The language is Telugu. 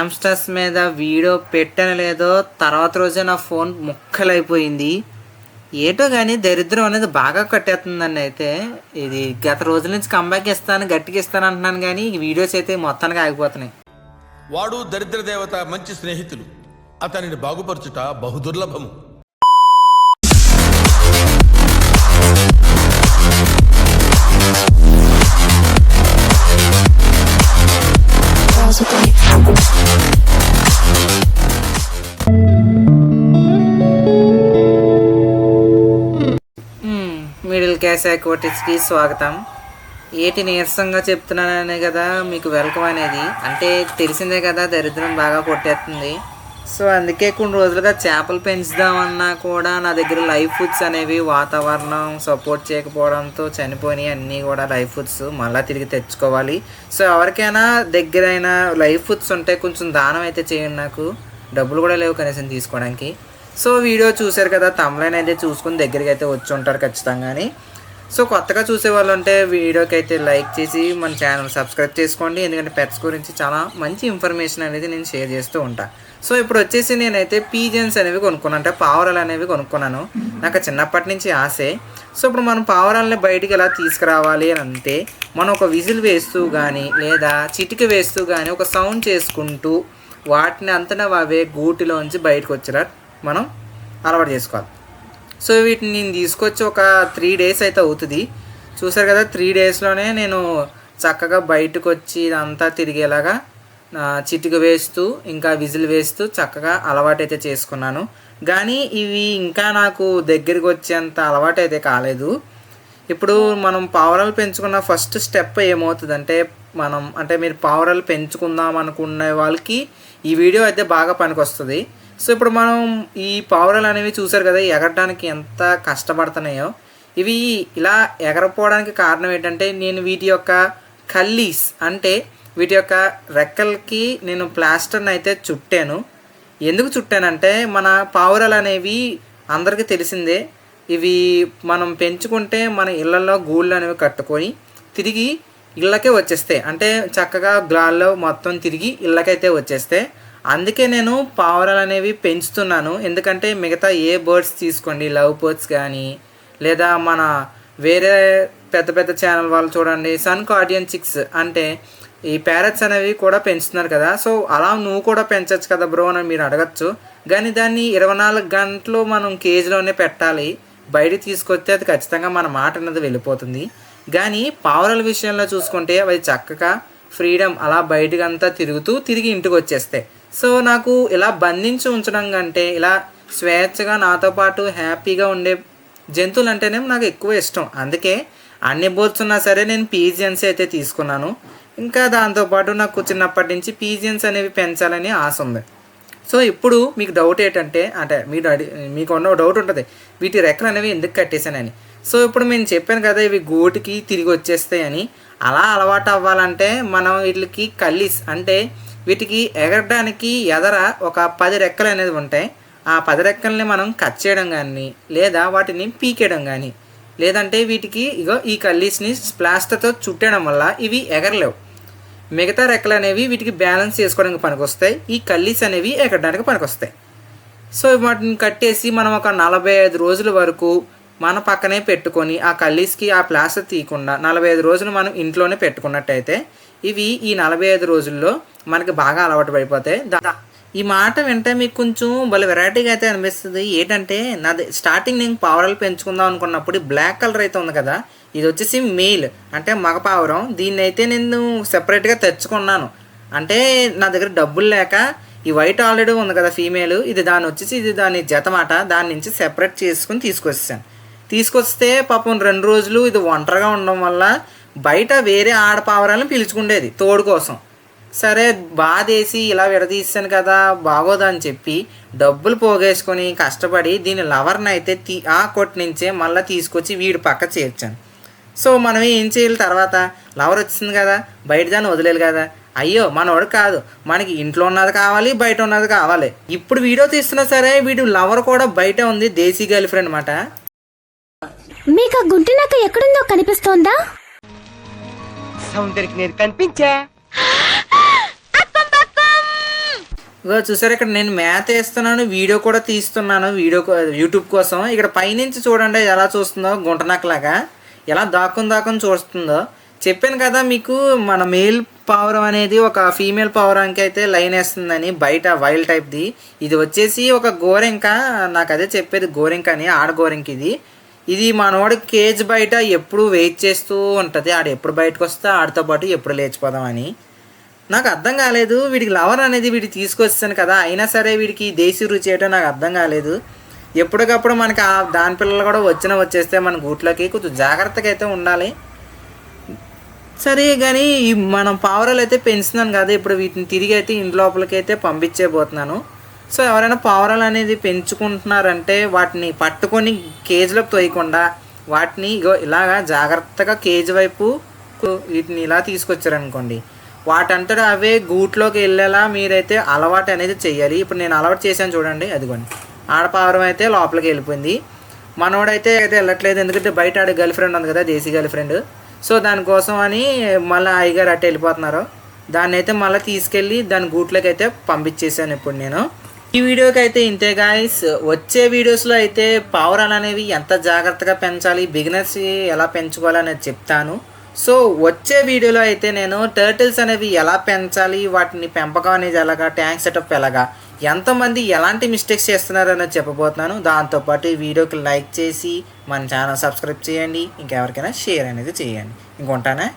హ్యామ్స్టర్స్ మీద వీడియో పెట్టాను లేదో తర్వాత రోజే నా ఫోన్ ముక్కలైపోయింది. ఏటో కానీ దరిద్రం అనేది బాగా కట్టేస్తుందండి. అయితే ఇది గత రోజుల నుంచి కంబ్యాక్ ఇస్తాను గట్టిగా ఇస్తాను అంటున్నాను కానీ ఈ వీడియోస్ అయితే మొత్తానికి ఆగిపోతున్నాయి. వాడు దరిద్ర దేవత మంచి స్నేహితులు, అతనిని బాగుపరచుట బహుదుర్లభము. మిడిల్ క్లాస్ యాక్టివిటీస్కి స్వాగతం. ఏటి నీరసంగా చెప్తున్నాననే కదా మీకు వెల్కమ్ అనేది. అంటే తెలిసిందే కదా దరిద్రం బాగా కొట్టేస్తుంది. సో అందుకే కొన్ని రోజులుగా చేపలు పెంచుదామన్నా కూడా నా దగ్గర లైవ్ ఫుడ్స్ అనేవి వాతావరణం సపోర్ట్ చేయకపోవడంతో చనిపోయినాయి. అన్నీ కూడా లైవ్ ఫుడ్స్ మళ్ళీ తిరిగి తెచ్చుకోవాలి. సో ఎవరికైనా దగ్గరైనా లైవ్ ఫుడ్స్ ఉంటే కొంచెం దానం అయితే చేయండి. నాకు డబ్బులు కూడా లేవు కనీసం తీసుకోవడానికి. సో వీడియో చూశారు కదా, తమ్లైన్ అయితే చూసుకుని దగ్గరికి అయితే వచ్చి ఉంటారు ఖచ్చితంగాని. సో కొత్తగా చూసేవాళ్ళు ఉంటే వీడియోకి అయితే లైక్ చేసి మన ఛానల్ సబ్స్క్రైబ్ చేసుకోండి. ఎందుకంటే పెట్స్ గురించి చాలా మంచి ఇన్ఫర్మేషన్ అనేది నేను షేర్ చేస్తూ ఉంటాను. సో ఇప్పుడు వచ్చేసి నేనైతే పీజన్స్ అనేవి కొనుక్కున్నాను, అంటే పావురాలు అనేవి కొనుక్కున్నాను. నాకు చిన్నప్పటి నుంచి ఆశే. సో ఇప్పుడు మనం పావురాలని బయటికి ఎలా తీసుకురావాలి అని అంటే మనం ఒక విజిల్ వేస్తూ కానీ లేదా చిటిక వేస్తూ కానీ ఒక సౌండ్ చేసుకుంటూ వాటిని అంతటా అవే గూటిలోంచి బయటకు వచ్చేలా మనం అలవాటు చేసుకోవాలి. సో వీటిని నేను తీసుకొచ్చి ఒక 3 days అయితే అవుతుంది. చూసారు కదా, 3 daysలోనే నేను చక్కగా బయటకు వచ్చి ఇదంతా తిరిగేలాగా చిటిక వేస్తూ ఇంకా విజిల్ వేస్తూ చక్కగా అలవాటు అయితే చేసుకున్నాను. కానీ ఇవి ఇంకా నాకు దగ్గరికి వచ్చేంత అలవాటు అయితే కాలేదు. ఇప్పుడు మనం పావురాలు పెంచుకున్న ఫస్ట్ స్టెప్ ఏమవుతుందంటే మీరు పావురాలు పెంచుకుందాం అనుకునే వాళ్ళకి ఈ వీడియో అయితే బాగా పనికొస్తుంది. సో ఇప్పుడు మనం ఈ పావురాలు అనేవి చూసారు కదా, ఎగరడానికి ఎంత కష్టపడుతున్నాయో. ఇవి ఇలా ఎగరపోవడానికి కారణం ఏంటంటే నేను వీటి యొక్క కల్లీస్ అంటే వీటి యొక్క రెక్కలకి నేను ప్లాస్టర్ని అయితే చుట్టాను. ఎందుకు చుట్టానంటే మన పావురాలు అనేవి అందరికీ తెలిసిందే, ఇవి మనం పెంచుకుంటే మన ఇళ్ళల్లో గూళ్ళు అనేవి కట్టుకొని తిరిగి ఇళ్ళకే వచ్చేస్తాయి. అంటే చక్కగా గాల్లో మొత్తం తిరిగి ఇళ్ళకైతే వచ్చేస్తాయి. అందుకే నేను పావురాలు అనేవి పెంచుతున్నాను. ఎందుకంటే మిగతా ఏ బర్డ్స్ తీసుకోండి, లవ్ బర్డ్స్ కానీ లేదా మన వేరే పెద్ద పెద్ద ఛానల్ వాళ్ళు చూడండి, సన్ కార్డియన్ చిక్స్ అంటే ఈ ప్యారెట్స్ అనేవి కూడా పెంచుతున్నారు కదా. సో అలా నువ్వు కూడా పెంచవచ్చు కదా బ్రో అని మీరు అడగచ్చు. కానీ దాన్ని 24 గంటలు మనం కేజీలోనే పెట్టాలి. బయటికి తీసుకొస్తే అది ఖచ్చితంగా మన మాట అన్నది వెళ్ళిపోతుంది. కానీ పావురాల విషయంలో చూసుకుంటే అవి చక్కగా ఫ్రీడమ్ అలా బయటకంతా తిరుగుతూ తిరిగి ఇంటికి వచ్చేస్తాయి. సో నాకు ఇలా బంధించి ఉంచడం కంటే ఇలా స్వేచ్ఛగా నాతో పాటు హ్యాపీగా ఉండే జంతువులు అంటేనే నాకు ఎక్కువ ఇష్టం. అందుకే అన్ని బోర్డ్స్ ఉన్నా సరే నేను పీజియన్స్ అయితే తీసుకున్నాను. ఇంకా దాంతోపాటు నాకు చిన్నప్పటి నుంచి పీజియన్స్ అనేవి పెంచాలని ఆశ ఉంది. సో ఇప్పుడు మీకు డౌట్ ఏంటంటే మీకు ఉన్న డౌట్ ఉంటుంది, వీటి రెక్కలు అనేవి ఎందుకు కట్టేశానని. సో ఇప్పుడు నేను చెప్పాను కదా, ఇవి గూటికి తిరిగి వచ్చేస్తాయని. అలా అలవాటు అవ్వాలంటే మనం వీటికి కల్లీస్ అంటే వీటికి ఎగరడానికి ఎదర ఒక 10 రెక్కలు అనేది ఉంటాయి. ఆ 10 రెక్కల్ని మనం కట్ చేయడం కానీ లేదా వాటిని పీకేయడం కానీ లేదంటే వీటికి ఈ కల్లీస్ని ప్లాస్టర్తో చుట్టడం వల్ల ఇవి ఎగరలేవు. మిగతా రెక్కలు అనేవి వీటికి బ్యాలెన్స్ చేసుకోవడానికి పనికొస్తాయి, ఈ కల్లీస్ అనేవి ఎగరడానికి పనికొస్తాయి. సో వాటిని కట్టేసి మనం ఒక 45 రోజుల వరకు మన పక్కనే పెట్టుకొని ఆ కల్లీస్కి ఆ ప్లాస్టర్ తీయకుండా 45 రోజులు మనం ఇంట్లోనే పెట్టుకున్నట్టయితే ఇవి ఈ 45 రోజుల్లో మనకి బాగా అలవాటు పడిపోతాయి. ఈ మాట వింటే మీకు కొంచెం భలే వెరైటీగా అయితే అనిపిస్తుంది. ఏంటంటే నాది స్టార్టింగ్ నేను పావురాలు పెంచుకుందాం అనుకున్నప్పుడు బ్లాక్ కలర్ అయితే ఉంది కదా, ఇది వచ్చేసి మెయిల్ అంటే మగ పావురం. దీన్ని అయితే నేను సెపరేట్గా తెచ్చుకున్నాను. అంటే నా దగ్గర డబ్బులు లేక ఈ వైట్ ఆల్రెడీ ఉంది కదా ఫీమేల్, ఇది దాని జతమాట, దాని నుంచి సెపరేట్ చేసుకుని తీసుకొస్తే పాపం 2 రోజులు ఇది ఒంటరిగా ఉండడం వల్ల బయట వేరే ఆడపావురాలను పిలుచుకుండేది తోడు కోసం. సరే బాధేసి ఇలా విడదీస్తాను కదా బాగోదని చెప్పి డబ్బులు పోగేసుకొని కష్టపడి దీని లవర్ని అయితే ఆ కొట్టు నుంచే మళ్ళీ తీసుకొచ్చి వీడి పక్క చేర్చాను. సో మనం ఏం చేయాలి, తర్వాత లవర్ వచ్చింది కదా బయట దాన్ని వదిలేదు కదా, అయ్యో మనోడు కాదు, మనకి ఇంట్లో ఉన్నది కావాలి బయట ఉన్నది కావాలి. ఇప్పుడు వీడియో తీస్తున్నా సరే వీడి లవర్ కూడా బయట ఉంది, దేశీ గర్ల్ ఫ్రెండ్ అన్నమాట. మీకు ఆ గుంటి నక్క ఎక్కడుందో కనిపిస్తోందా? సౌందర్యకి నేను కనిపించా. ఇగో చూసారు, ఇక్కడ నేను మేత వేస్తున్నాను, వీడియో కూడా తీస్తున్నాను, యూట్యూబ్ కోసం. ఇక్కడ పైనుంచి చూడండి ఎలా చూస్తుందో, గుంటనక్కలాగా ఎలా దాక్కుని చూస్తుందో. చెప్పాను కదా మీకు, మన మేల్ పావురం అనేది ఒక ఫీమేల్ పావురానికి అయితే లైన్ వేస్తుందని, బయట వైల్డ్ టైప్ది. ఇది వచ్చేసి ఒక గోరింక, నాకు అదే చెప్పేది, గోరింక అని, ఆడ గోరింక ఇది మనవాడు కేజ్ బయట ఎప్పుడు వెయిట్ చేస్తూ ఉంటుంది, ఆడు ఎప్పుడు బయటకు వస్తే ఆడితో పాటు ఎప్పుడు లేచిపోదామని. నాకు అర్థం కాలేదు, వీడికి లవర్ అనేది వీడికి తీసుకొచ్చాను కదా, అయినా సరే వీడికి దేశీ రుచి ఏంటో నాకు అర్థం కాలేదు. ఎప్పటికప్పుడు మనకి దాని పిల్లలు కూడా వచ్చేస్తే మన గూట్లోకి కొంచెం జాగ్రత్తగా అయితే ఉండాలి. సరే కానీ మనం పావురాలు అయితే పెంచుతున్నాను కదా, ఇప్పుడు వీటిని తిరిగి అయితే ఇంటి లోపలికి అయితే పంపించేయబోతున్నాను. సో ఎవరైనా పావురాలు అనేది పెంచుకుంటున్నారంటే వాటిని పట్టుకొని కేజీలోకి తోయకుండా వాటిని ఇలాగా జాగ్రత్తగా కేజీ వైపు వీటిని ఇలా తీసుకొచ్చారనుకోండి, వాటంతటా అవే గూట్లోకి వెళ్ళేలా మీరైతే అలవాటు అనేది చెయ్యాలి. ఇప్పుడు నేను అలవాటు చేశాను చూడండి, అదిగోండి ఆడపావురం అయితే లోపలికి వెళ్ళిపోయింది. మనోడైతే అయితే వెళ్ళట్లేదు, ఎందుకంటే బయట ఆడే గర్ల్ ఫ్రెండ్ ఉంది కదా, దేశీ గర్ల్ ఫ్రెండ్. సో దానికోసం అని మళ్ళీ అయ్యగారు అట్ట వెళ్ళిపోతున్నారు. దాన్ని అయితే మళ్ళీ తీసుకెళ్ళి దాని గూట్లోకి అయితే పంపించేసాను ఇప్పుడు నేను. ఈ వీడియోకి అయితే ఇంతే గాయ్స్. వచ్చే వీడియోస్లో అయితే పావురాలు అనేవి ఎంత జాగ్రత్తగా పెంచాలి, బిగినర్స్ ఎలా పెంచుకోవాలి అనేది చెప్తాను. సో వచ్చే వీడియోలో అయితే నేను టర్టిల్స్ అనేవి ఎలా పెంచాలి, వాటిని పెంపకం అనేది ఎలాగా, ట్యాంక్ సెటప్ ఎలాగా, ఎంతమంది ఎలాంటి మిస్టేక్స్ చేస్తున్నారు అనేది చెప్పబోతున్నాను. దాంతోపాటు ఈ వీడియోకి లైక్ చేసి మన ఛానల్ సబ్స్క్రైబ్ చేయండి, ఇంకెవరికైనా షేర్ అనేది చేయండి. ఇంకొంటానే.